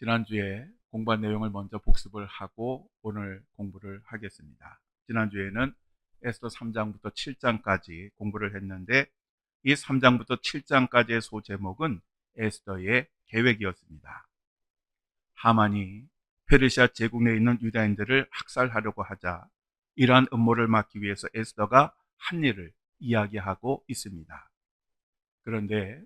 지난주에 공부한 내용을 먼저 복습을 하고 오늘 공부를 하겠습니다. 지난주에는 에스더 3장부터 7장까지 공부를 했는데 이 3장부터 7장까지의 소제목은 에스더의 계획이었습니다. 하만이 페르시아 제국 내에 있는 유다인들을 학살하려고 하자 이러한 음모를 막기 위해서 에스더가 한 일을 이야기하고 있습니다. 그런데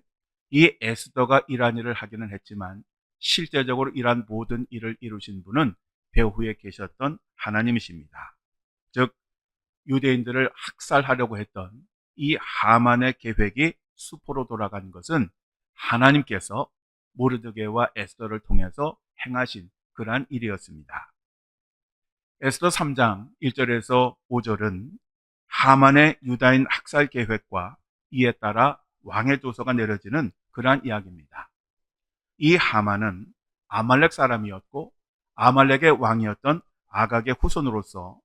이 에스더가 이러한 일을 하기는 했지만 실제적으로 이러한 모든 일을 이루신 분은 배후에 계셨던 하나님이십니다. 즉 유대인들을 학살하려고 했던 이 하만의 계획이 수포로 돌아간 것은 하나님께서 모르드게와 에스더를 통해서 행하신 그러한 일이었습니다. 에스더 3장 1절에서 5절은 하만의 유다인 학살 계획과 이에 따라 왕의 조서가 내려지는 그러한 이야기입니다. 이 하만은 아말렉 사람이었고 아말렉의 왕이었던 아각의 후손으로서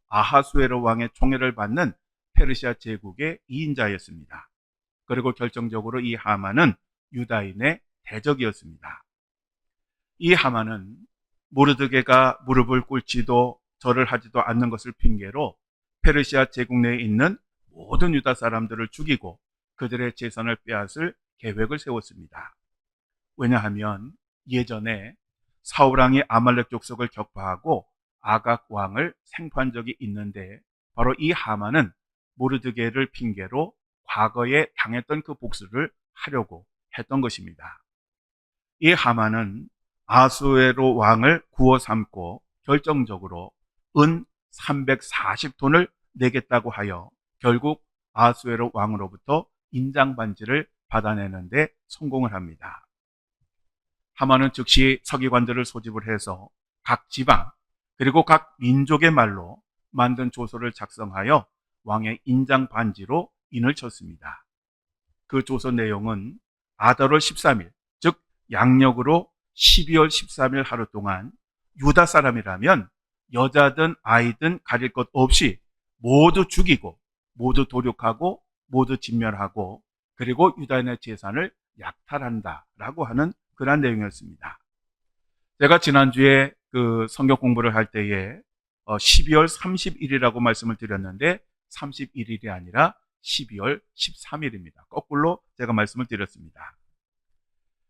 아하수에로 왕의 총애를 받는 페르시아 제국의 2인자였습니다. 그리고 결정적으로 이 하만은 유다인의 대적이었습니다. 이 하만은 모르드게가 무릎을 꿇지도 절을 하지도 않는 것을 핑계로 페르시아 제국 내에 있는 모든 유다 사람들을 죽이고 그들의 재산을 빼앗을 계획을 세웠습니다. 왜냐하면 예전에 사울왕이 아말렉 족속을 격파하고 아각 왕을 생포한 적이 있는데 바로 이 하만은 모르드게를 핑계로 과거에 당했던 그 복수를 하려고 했던 것입니다. 이 하만은 아수에로 왕을 구워 삼고 결정적으로 은 340톤을 내겠다고 하여 결국 아수에로 왕으로부터 인장 반지를 받아내는데 성공을 합니다. 하만은 즉시 서기관들을 소집을 해서 각 지방 그리고 각 민족의 말로 만든 조서를 작성하여 왕의 인장 반지로 인을 쳤습니다. 그 조서 내용은 아달월 13일 즉 양력으로 12월 13일 하루 동안 유다 사람이라면 여자든 아이든 가릴 것 없이 모두 죽이고 모두 도륙하고 모두 진멸하고 그리고 유다인의 재산을 약탈한다라고 하는 그런 내용이었습니다. 제가 지난주에 그 성경 공부를 할 때에 12월 30일이라고 말씀을 드렸는데 31일이 아니라 12월 13일입니다. 거꾸로 제가 말씀을 드렸습니다.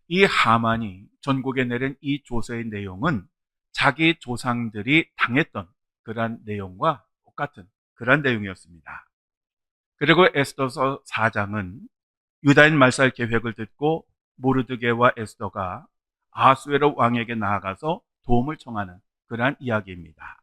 이 하만이 전국에 내린 이 조서의 내용은 자기 조상들이 당했던 그러한 내용과 똑같은 그러한 내용이었습니다. 그리고 에스더서 4장은 유다인 말살 계획을 듣고 모르드게와 에스더가 아수에로 왕에게 나아가서 도움을 청하는 그러한 이야기입니다.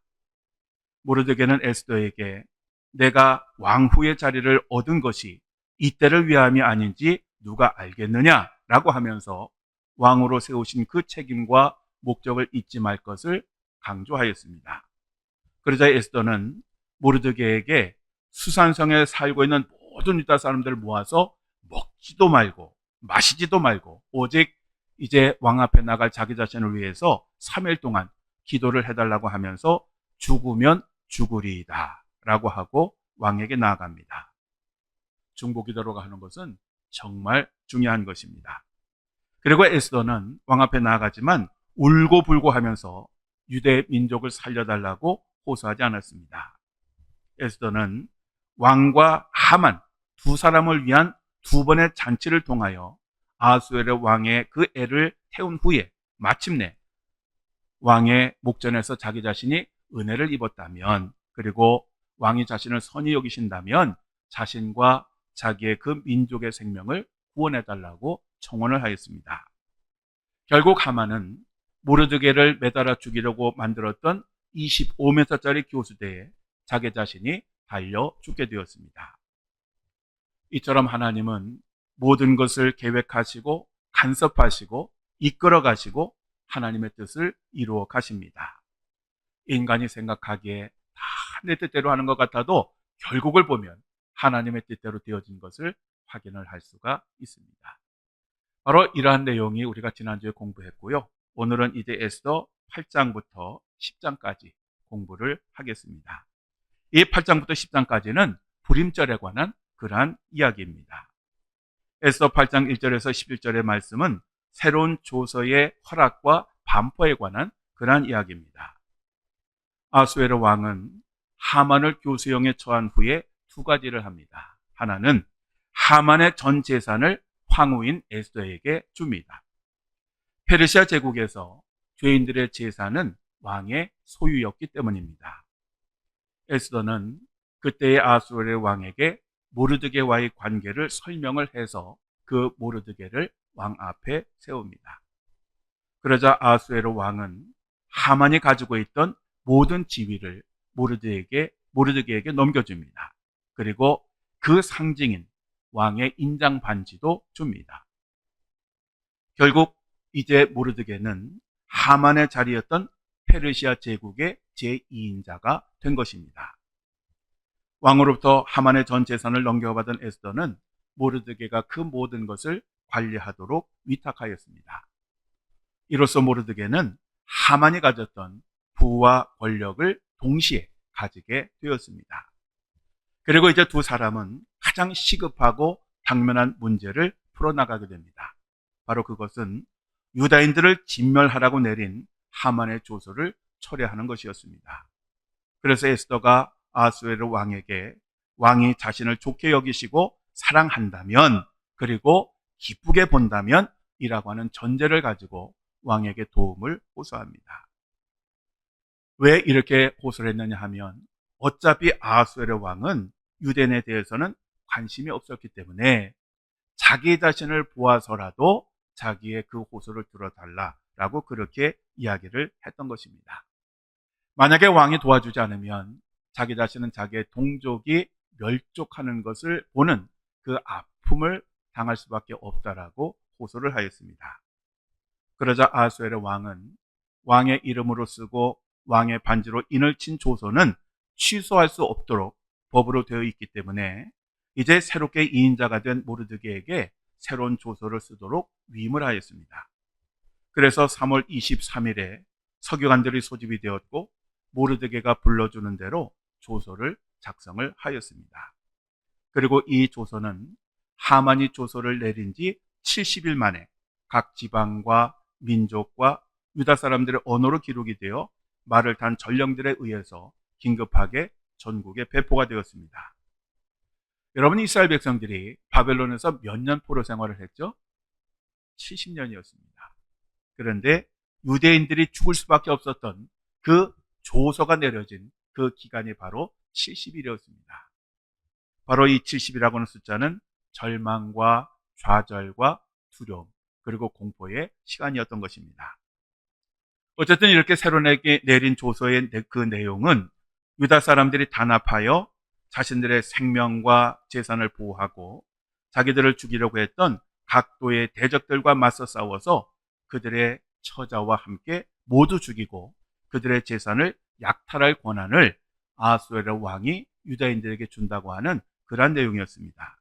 모르드게는 에스더에게 내가 왕후의 자리를 얻은 것이 이때를 위함이 아닌지 누가 알겠느냐라고 하면서 왕으로 세우신 그 책임과 목적을 잊지 말 것을 강조하였습니다. 그러자 에스더는 모르드게에게 수산성에 살고 있는 모든 유다 사람들을 모아서 먹지도 말고 마시지도 말고 오직 이제 왕 앞에 나갈 자기 자신을 위해서 3일 동안 기도를 해달라고 하면서 죽으면 죽으리이다 라고 하고 왕에게 나아갑니다. 중보기도라고 하는 것은 정말 중요한 것입니다. 그리고 에스더는 왕 앞에 나아가지만 울고불고 하면서 유대 민족을 살려달라고 호소하지 않았습니다. 에스더는 왕과 하만 두 사람을 위한 두 번의 잔치를 통하여 아수에르 왕의 그 애를 태운 후에 마침내 왕의 목전에서 자기 자신이 은혜를 입었다면 그리고 왕이 자신을 선히 여기신다면 자신과 자기의 그 민족의 생명을 구원해달라고 청원을 하였습니다. 결국 하만은 모르드게를 매달아 죽이려고 만들었던 25m짜리 교수대에 자기 자신이 달려 죽게 되었습니다. 이처럼 하나님은 모든 것을 계획하시고 간섭하시고 이끌어 가시고 하나님의 뜻을 이루어 가십니다. 인간이 생각하기에 다 내 뜻대로 하는 것 같아도 결국을 보면 하나님의 뜻대로 되어진 것을 확인을 할 수가 있습니다. 바로 이러한 내용이 우리가 지난주에 공부했고요. 오늘은 이제 에스더 8장부터 10장까지 공부를 하겠습니다. 이 8장부터 10장까지는 불임절에 관한 그러한 이야기입니다. 에스더 8장 1절에서 11절의 말씀은 새로운 조서의 허락과 반포에 관한 그러한 이야기입니다. 아수에르 왕은 하만을 교수형에 처한 후에 두 가지를 합니다. 하나는 하만의 전 재산을 황후인 에스더에게 줍니다. 페르시아 제국에서 죄인들의 재산은 왕의 소유였기 때문입니다. 에스더는 그때의 아수에르 왕에게 모르드게와의 관계를 설명을 해서 그 모르드게를 왕 앞에 세웁니다. 그러자 아수에르 왕은 하만이 가지고 있던 모든 지위를 모르드게에게 넘겨줍니다. 그리고 그 상징인 왕의 인장 반지도 줍니다. 결국 이제 모르드게는 하만의 자리였던 페르시아 제국의 제2인자가 된 것입니다. 왕으로부터 하만의 전 재산을 넘겨받은 에스더는 모르드게가 그 모든 것을 관리하도록 위탁하였습니다. 이로써 모르드게는 하만이 가졌던 부와 권력을 동시에 가지게 되었습니다. 그리고 이제 두 사람은 가장 시급하고 당면한 문제를 풀어나가게 됩니다. 바로 그것은 유다인들을 진멸하라고 내린 하만의 조서를 철회하는 것이었습니다. 그래서 에스더가 아수에르 왕에게 왕이 자신을 좋게 여기시고 사랑한다면, 그리고 기쁘게 본다면 이라고 하는 전제를 가지고 왕에게 도움을 호소합니다. 왜 이렇게 호소를 했느냐 하면, 어차피 아수에르 왕은 유대인에 대해서는 관심이 없었기 때문에 자기 자신을 보아서라도 자기의 그 호소를 들어달라라고 그렇게 이야기를 했던 것입니다. 만약에 왕이 도와주지 않으면 자기 자신은 자기의 동족이 멸족하는 것을 보는 그 아픔을 당할 수밖에 없다라고 호소를 하였습니다. 그러자 아수에르 왕은 왕의 이름으로 쓰고 왕의 반지로 인을 친 조서는 취소할 수 없도록 법으로 되어 있기 때문에 이제 새롭게 2인자가 된 모르드게에게 새로운 조서를 쓰도록 위임을 하였습니다. 그래서 3월 23일에 서기관들이 소집이 되었고 모르드게가 불러주는 대로 조서를 작성을 하였습니다. 그리고 이 조서는 하만이 조서를 내린 지 70일 만에 각 지방과 민족과 유다 사람들의 언어로 기록이 되어 말을 탄 전령들에 의해서 긴급하게 전국에 배포가 되었습니다. 여러분, 이스라엘 백성들이 바벨론에서 몇 년 포로 생활을 했죠? 70년이었습니다. 그런데 유대인들이 죽을 수밖에 없었던 그 조서가 내려진 그 기간이 바로 70일이었습니다. 바로 이 70이라고 하는 숫자는 절망과 좌절과 두려움, 그리고 공포의 시간이었던 것입니다. 어쨌든 이렇게 새로 내린 조서의 그 내용은 유다 사람들이 단합하여 자신들의 생명과 재산을 보호하고 자기들을 죽이려고 했던 각도의 대적들과 맞서 싸워서 그들의 처자와 함께 모두 죽이고 그들의 재산을 약탈할 권한을 아수에르 왕이 유다인들에게 준다고 하는 그러한 내용이었습니다.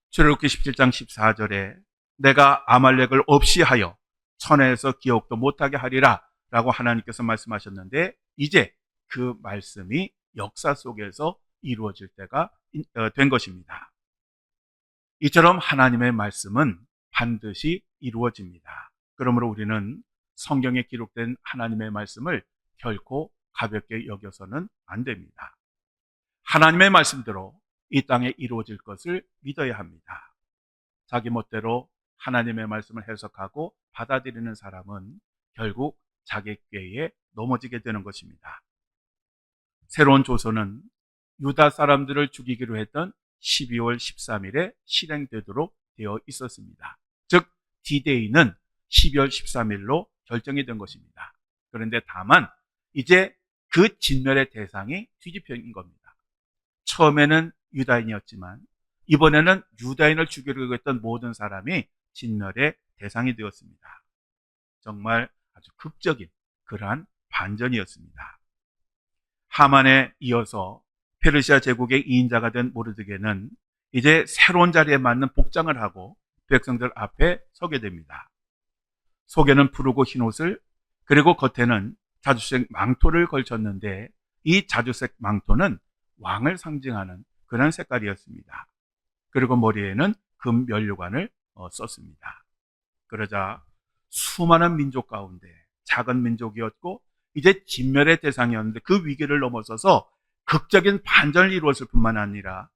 출애굽기 17장 14절에 내가 아말렉을 없이 하여 천하에서 기억도 못하게 하리라 라고 하나님께서 말씀하셨는데, 이제 그 말씀이 역사 속에서 이루어질 때가 된 것입니다. 이처럼 하나님의 말씀은 반드시 이루어집니다. 그러므로 우리는 성경에 기록된 하나님의 말씀을 결코 가볍게 여겨서는 안 됩니다. 하나님의 말씀대로 이 땅에 이루어질 것을 믿어야 합니다. 자기 멋대로 하나님의 말씀을 해석하고 받아들이는 사람은 결국 자기 꾀에 넘어지게 되는 것입니다. 새로운 조서는 유다 사람들을 죽이기로 했던 12월 13일에 실행되도록 되어 있었습니다. 즉 D-Day는 12월 13일로 결정이 된 것입니다. 그런데 다만 이제 그 진멸의 대상이 뒤집혀진 겁니다. 처음에는 유다인이었지만 이번에는 유다인을 죽이려고 했던 모든 사람이 진멸의 대상이 되었습니다. 정말 아주 극적인 그러한 반전이었습니다. 하만에 이어서 페르시아 제국의 2인자가 된 모르드게는 이제 새로운 자리에 맞는 복장을 하고 백성들 앞에 서게 됩니다. 속에는 푸르고 흰 옷을, 그리고 겉에는 자주색 망토를 걸쳤는데 이 자주색 망토는 왕을 상징하는 그런 색깔이었습니다. 그리고 머리에는 금 면류관을 썼습니다. 그러자 수많은 민족 가운데 작은 민족이었고 이제 진멸의 대상이었는데 그 위기를 넘어서서 극적인 반전을 이루었을 뿐만 아니라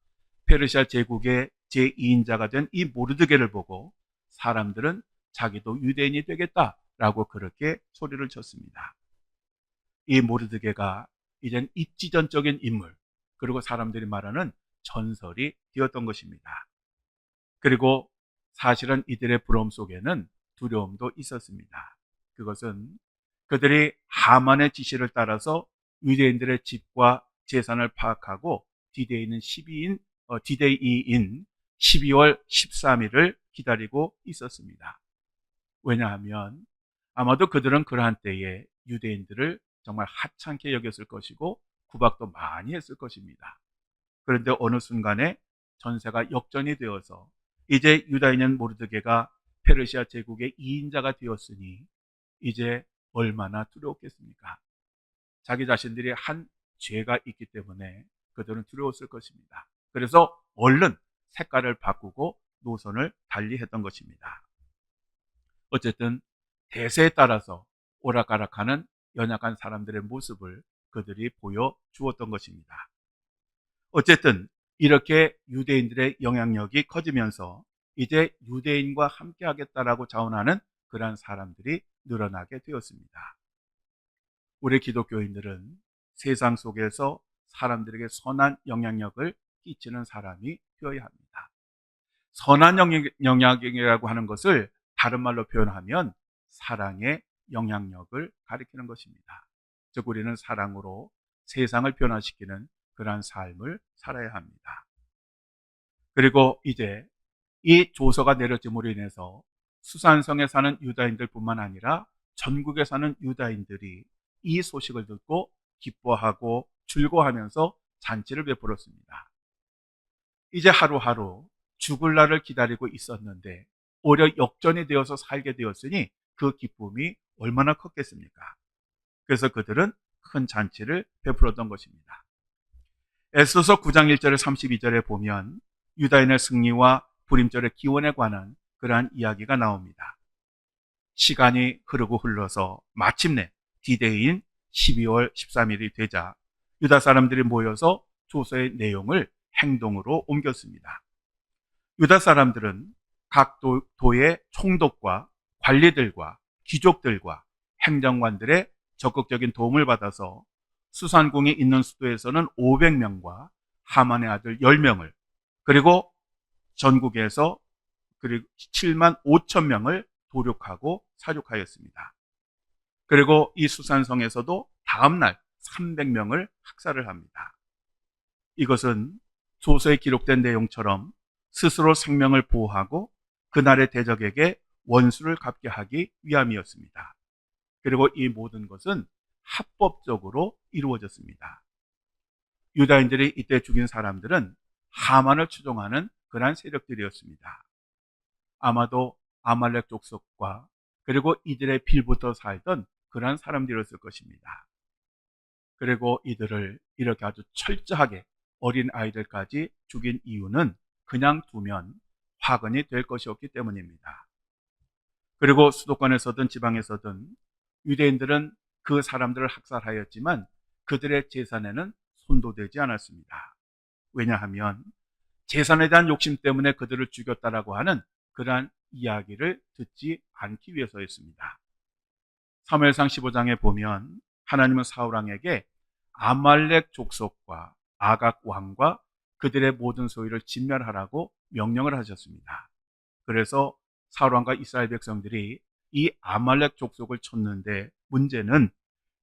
페르시아 제국의 제2인자가 된 이 모르드게를 보고 사람들은 자기도 유대인이 되겠다라고 그렇게 소리를 쳤습니다. 이 모르드게가 이젠 입지전적인 인물, 그리고 사람들이 말하는 전설이 되었던 것입니다. 그리고 사실은 이들의 부러움 속에는 두려움도 있었습니다. 그것은 그들이 하만의 지시를 따라서 유대인들의 집과 재산을 파악하고 디데이인 12월 13일을 기다리고 있었습니다. 왜냐하면 아마도 그들은 그러한 때에 유대인들을 정말 하찮게 여겼을 것이고 구박도 많이 했을 것입니다. 그런데 어느 순간에 전세가 역전이 되어서 이제 유다인인 모르드게가 페르시아 제국의 2인자가 되었으니 이제 얼마나 두려웠겠습니까? 자기 자신들이 한 죄가 있기 때문에 그들은 두려웠을 것입니다. 그래서 얼른 색깔을 바꾸고 노선을 달리했던 것입니다. 어쨌든 대세에 따라서 오락가락하는 연약한 사람들의 모습을 그들이 보여주었던 것입니다. 어쨌든 이렇게 유대인들의 영향력이 커지면서 이제 유대인과 함께 하겠다라고 자원하는 그러한 사람들이 늘어나게 되었습니다. 우리 기독교인들은 세상 속에서 사람들에게 선한 영향력을 끼치는 사람이 되어야 합니다. 선한 영향력이라고 하는 것을 다른 말로 표현하면 사랑의 영향력을 가리키는 것입니다. 즉 우리는 사랑으로 세상을 변화시키는 그러한 삶을 살아야 합니다. 그리고 이제 이 조서가 내려짐으로 인해서 수산성에 사는 유다인들뿐만 아니라 전국에 사는 유다인들이 이 소식을 듣고 기뻐하고 즐거워하면서 잔치를 베풀었습니다. 이제 하루하루 죽을 날을 기다리고 있었는데 오히려 역전이 되어서 살게 되었으니 그 기쁨이 얼마나 컸겠습니까? 그래서 그들은 큰 잔치를 베풀었던 것입니다. 에스더서 9장 1절에 32절에 보면 유다인의 승리와 불임절의 기원에 관한 그러한 이야기가 나옵니다. 시간이 흐르고 흘러서 마침내 디데이인 12월 13일이 되자 유다 사람들이 모여서 조서의 내용을 행동으로 옮겼습니다. 유다 사람들은 각 도의 총독과 관리들과 귀족들과 행정관들의 적극적인 도움을 받아서 수산궁이 있는 수도에서는 500명과 하만의 아들 10명을 그리고 전국에서 그리고 7만 5천 명을 도륙하고 사륙하였습니다. 그리고 이 수산성에서도 다음날 300명을 학살을 합니다. 이것은 조서에 기록된 내용처럼 스스로 생명을 보호하고 그날의 대적에게 원수를 갚게 하기 위함이었습니다. 그리고 이 모든 것은 합법적으로 이루어졌습니다. 유다인들이 이때 죽인 사람들은 하만을 추종하는 그러한 세력들이었습니다. 아마도 아말렉 족속과 그리고 이들의 빌부터 살던 그러한 사람들이었을 것입니다. 그리고 이들을 이렇게 아주 철저하게 어린 아이들까지 죽인 이유는 그냥 두면 화근이 될 것이었기 때문입니다. 그리고 수도권에서든 지방에서든 유대인들은 그 사람들을 학살하였지만 그들의 재산에는 손도 대지 않았습니다. 왜냐하면 재산에 대한 욕심 때문에 그들을 죽였다라고 하는 그러한 이야기를 듣지 않기 위해서였습니다. 사무엘상 15장에 보면 하나님은 사울 왕에게 아말렉 족속과 아각 왕과 그들의 모든 소유를 진멸하라고 명령을 하셨습니다. 그래서 사울 왕과 이스라엘 백성들이 이 아말렉 족속을 쳤는데 문제는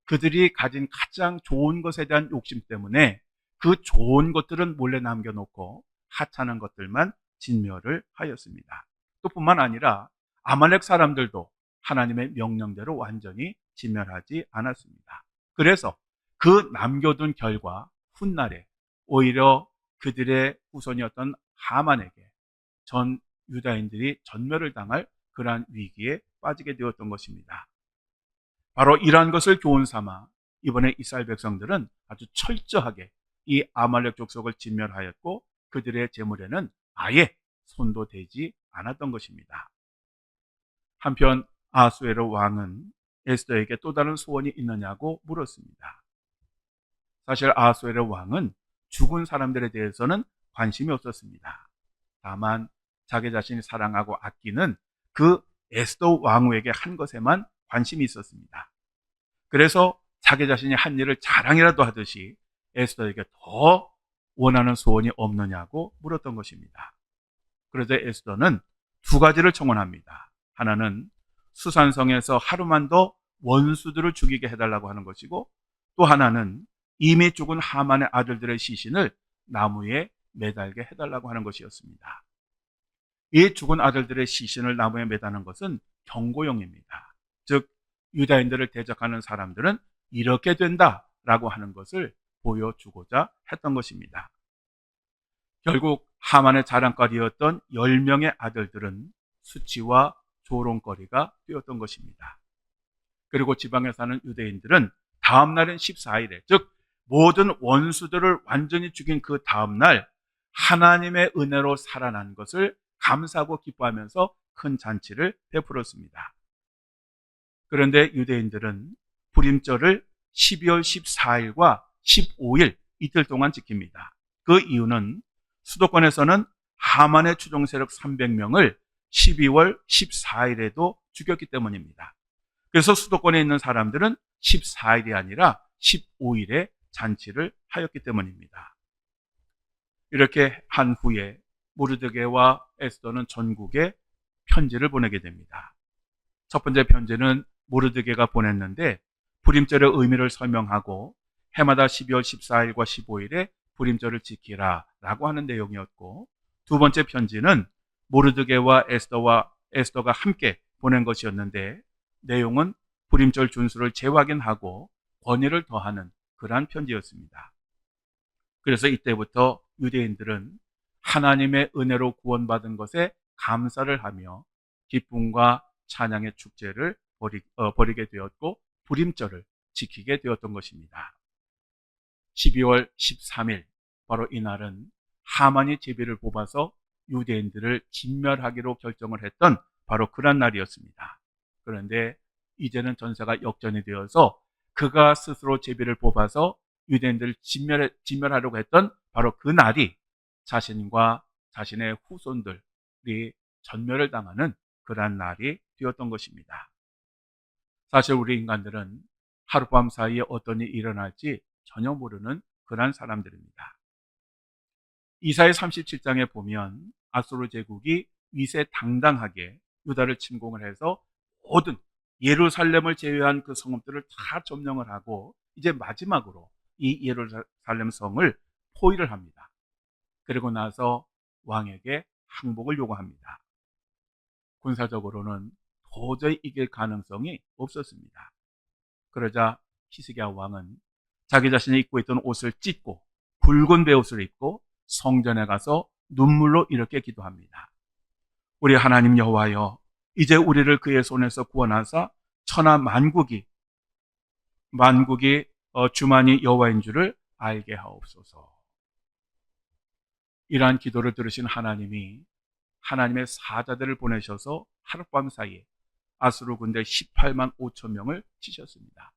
그들이 가진 가장 좋은 것에 대한 욕심 때문에 그 좋은 것들은 몰래 남겨놓고 하찮은 것들만 진멸을 하였습니다. 또 뿐만 아니라 아말렉 사람들도 하나님의 명령대로 완전히 진멸하지 않았습니다. 그래서 그 남겨둔 결과 훗날에 오히려 그들의 후손이었던 하만에게 전 유다인들이 전멸을 당할 그러한 위기에 빠지게 되었던 것입니다. 바로 이러한 것을 교훈 삼아 이번에 이스라엘 백성들은 아주 철저하게 이 아말렉 족속을 진멸하였고 그들의 재물에는 아예 손도 대지 않았던 것입니다. 한편 아수에로 왕은 에스더에게 또 다른 소원이 있느냐고 물었습니다. 사실 아하수에르 왕은 죽은 사람들에 대해서는 관심이 없었습니다. 다만 자기 자신이 사랑하고 아끼는 그 에스더 왕후에게 한 것에만 관심이 있었습니다. 그래서 자기 자신이 한 일을 자랑이라도 하듯이 에스더에게 더 원하는 소원이 없느냐고 물었던 것입니다. 그러자 에스더는 두 가지를 청원합니다. 하나는 수산성에서 하루만 더 원수들을 죽이게 해달라고 하는 것이고, 또 하나는 이미 죽은 하만의 아들들의 시신을 나무에 매달게 해달라고 하는 것이었습니다. 이 죽은 아들들의 시신을 나무에 매다는 것은 경고용입니다. 즉 유다인들을 대적하는 사람들은 이렇게 된다라고 하는 것을 보여주고자 했던 것입니다. 결국 하만의 자랑거리였던 10명의 아들들은 수치와 조롱거리가 되었던 것입니다. 그리고 지방에 사는 유대인들은 다음 날인 14일에, 즉 모든 원수들을 완전히 죽인 그 다음 날 하나님의 은혜로 살아난 것을 감사하고 기뻐하면서 큰 잔치를 베풀었습니다. 그런데 유대인들은 불임절을 12월 14일과 15일 이틀 동안 지킵니다. 그 이유는 수도권에서는 하만의 추종 세력 300명을 12월 14일에도 죽였기 때문입니다. 그래서 수도권에 있는 사람들은 14일이 아니라 15일에 잔치를 하였기 때문입니다. 이렇게 한 후에 모르드게와 에스더는 전국에 편지를 보내게 됩니다. 첫 번째 편지는 모르드게가 보냈는데 불임절의 의미를 설명하고 해마다 12월 14일과 15일에 불임절을 지키라 라고 하는 내용이었고, 두 번째 편지는 모르드게와 에스더가 함께 보낸 것이었는데 내용은 불임절 준수를 재확인하고 권위를 더하는 그러한 편지였습니다. 그래서 이때부터 유대인들은 하나님의 은혜로 구원받은 것에 감사를 하며 기쁨과 찬양의 축제를 벌이게 되었고 불임절을 지키게 되었던 것입니다. 12월 13일, 바로 이날은 하만이 제비를 뽑아서 유대인들을 진멸하기로 결정을 했던 바로 그런 날이었습니다. 그런데 이제는 전세가 역전이 되어서 그가 스스로 제비를 뽑아서 유대인들을 진멸하려고 했던 바로 그 날이 자신과 자신의 후손들이 전멸을 당하는 그러한 날이 되었던 것입니다. 사실 우리 인간들은 하룻밤 사이에 어떤 일이 일어날지 전혀 모르는 그러한 사람들입니다. 이사야 37장에 보면 아수르 제국이 위세당당하게 유다를 침공을 해서 모든 예루살렘을 제외한 그 성읍들을 다 점령을 하고 이제 마지막으로 이 예루살렘 성을 포위를 합니다. 그리고 나서 왕에게 항복을 요구합니다. 군사적으로는 도저히 이길 가능성이 없었습니다. 그러자 히스기야 왕은 자기 자신이 입고 있던 옷을 찢고 붉은 베옷을 입고 성전에 가서 눈물로 이렇게 기도합니다. 우리 하나님 여호와여, 이제 우리를 그의 손에서 구원하사 천하 만국이 주만이 여호와인 줄을 알게 하옵소서. 이러한 기도를 들으신 하나님이 하나님의 사자들을 보내셔서 하룻밤 사이에 아수르 군대 18만 5천 명을 치셨습니다.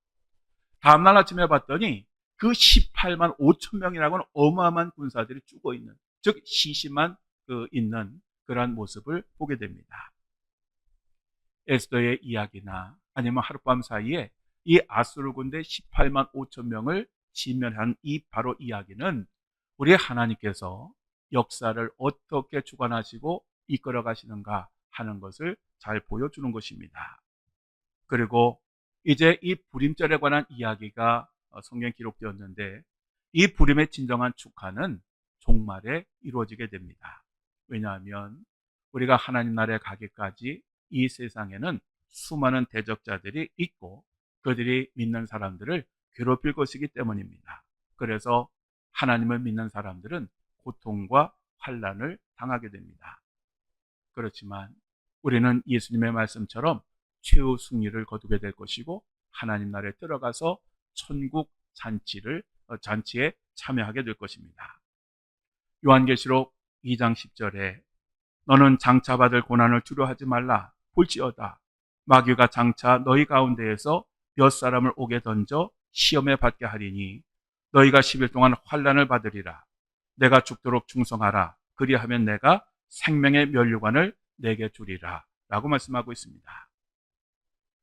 다음날 아침에 봤더니 그 18만 5천 명이라고는 어마어마한 군사들이 죽어있는, 즉 시신만 있는 그러한 모습을 보게 됩니다. 에스더의 이야기나 아니면 하룻밤 사이에 이 아수르 군대 18만 5천 명을 진멸한 이 바로 이야기는 우리 하나님께서 역사를 어떻게 주관하시고 이끌어 가시는가 하는 것을 잘 보여주는 것입니다. 그리고 이제 이 불임절에 관한 이야기가 성경에 기록되었는데 이 불임의 진정한 축하는 종말에 이루어지게 됩니다. 왜냐하면 우리가 하나님 나라에 가기까지 이 세상에는 수많은 대적자들이 있고 그들이 믿는 사람들을 괴롭힐 것이기 때문입니다. 그래서 하나님을 믿는 사람들은 고통과 환난을 당하게 됩니다. 그렇지만 우리는 예수님의 말씀처럼 최후 승리를 거두게 될 것이고 하나님 나라에 들어가서 천국 잔치에 참여하게 될 것입니다. 요한계시록 2장 10절에 너는 장차 받을 고난을 두려워하지 말라. 볼지어다 마귀가 장차 너희 가운데에서 몇 사람을 옥에 던져 시험에 받게 하리니 너희가 10일 동안 환난을 받으리라. 내가 죽도록 충성하라. 그리하면 내가 생명의 면류관을 내게 주리라. 라고 말씀하고 있습니다.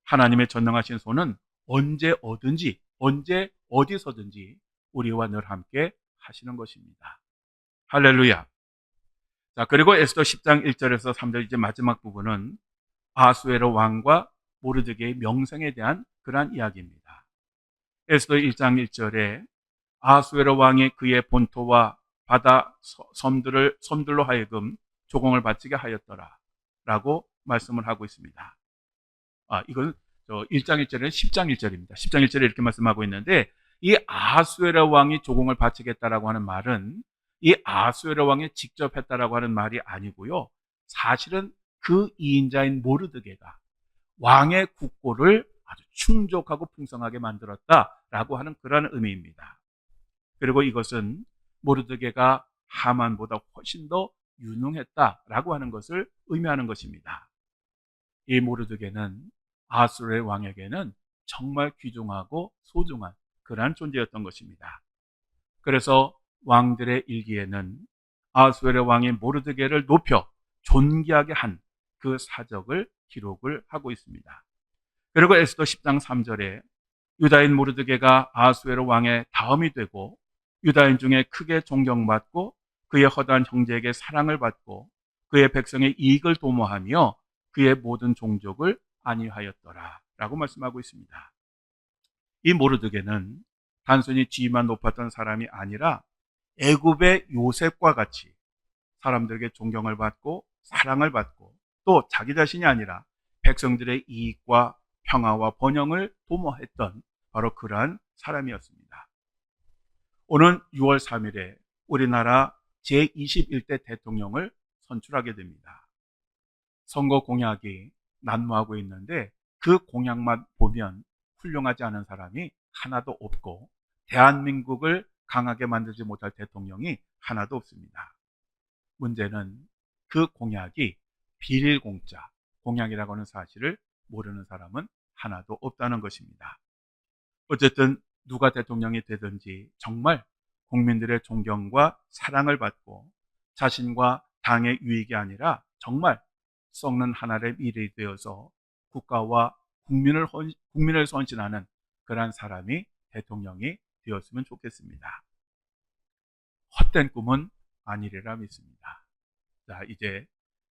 하나님의 전능하신 손은 언제 어든지, 언제 어디서든지 우리와 늘 함께 하시는 것입니다. 할렐루야. 자, 그리고 에스더 10장 1절에서 3절 이제 마지막 부분은 아수에로 왕과 모르드게의 명성에 대한 그러한 이야기입니다. 에스더 1장 1절에 아수에로 왕이 그의 본토와 바다 섬들로 하여금 조공을 바치게 하였더라 라고 말씀을 하고 있습니다. 이건 1장 1절에는 10장 1절입니다. 10장 1절에 이렇게 말씀하고 있는데, 이 아수에로 왕이 조공을 바치겠다라고 하는 말은 이 아수에로 왕이 직접 했다라고 하는 말이 아니고요. 사실은 그 이인자인 모르드게가 왕의 국고를 아주 충족하고 풍성하게 만들었다라고 하는 그런 의미입니다. 그리고 이것은 모르드게가 하만보다 훨씬 더 유능했다라고 하는 것을 의미하는 것입니다. 이 모르드게는 아수르의 왕에게는 정말 귀중하고 소중한 그러한 존재였던 것입니다. 그래서 왕들의 일기에는 아수르의 왕이 모르드게를 높여 존귀하게 한 그 사적을 기록을 하고 있습니다. 그리고 에스더 10장 3절에 유다인 모르드게가 아수에로 왕의 다음이 되고 유다인 중에 크게 존경받고 그의 허다한 형제에게 사랑을 받고 그의 백성의 이익을 도모하며 그의 모든 종족을 안위하였더라 라고 말씀하고 있습니다. 이 모르드게는 단순히 지위만 높았던 사람이 아니라 애굽의 요셉과 같이 사람들에게 존경을 받고 사랑을 받고 또 자기 자신이 아니라 백성들의 이익과 평화와 번영을 도모했던 바로 그러한 사람이었습니다. 오는 6월 3일에 우리나라 제21대 대통령을 선출하게 됩니다. 선거 공약이 난무하고 있는데 그 공약만 보면 훌륭하지 않은 사람이 하나도 없고 대한민국을 강하게 만들지 못할 대통령이 하나도 없습니다. 문제는 그 공약이 비릴 공약이라고 하는 사실을 모르는 사람은 하나도 없다는 것입니다. 어쨌든 누가 대통령이 되든지 정말 국민들의 존경과 사랑을 받고 자신과 당의 유익이 아니라 정말 썩는 하나의 일이 되어서 국가와 국민을 선신하는 그러한 사람이 대통령이 되었으면 좋겠습니다. 헛된 꿈은 아니리라 믿습니다. 자, 이제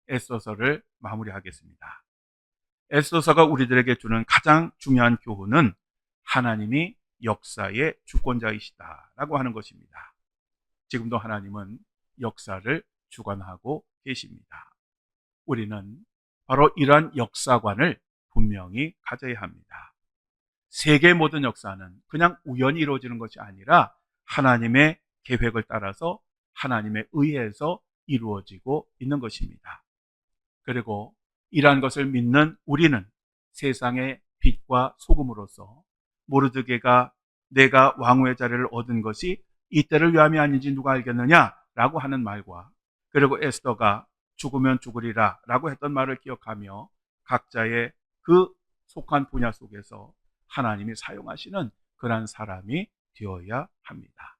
에스더서를 마무리하겠습니다. 에스더서가 우리들에게 주는 가장 중요한 교훈은 하나님이 역사의 주권자이시다라고 하는 것입니다. 지금도 하나님은 역사를 주관하고 계십니다. 우리는 바로 이러한 역사관을 분명히 가져야 합니다. 세계 모든 역사는 그냥 우연히 이루어지는 것이 아니라 하나님의 계획을 따라서 하나님의 의해서 이루어지고 있는 것입니다. 그리고 이러한 것을 믿는 우리는 세상의 빛과 소금으로서 모르드게가 내가 왕후의 자리를 얻은 것이 이때를 위함이 아닌지 누가 알겠느냐라고 하는 말과 그리고 에스더가 죽으면 죽으리라 라고 했던 말을 기억하며 각자의 그 속한 분야 속에서 하나님이 사용하시는 그러한 사람이 되어야 합니다.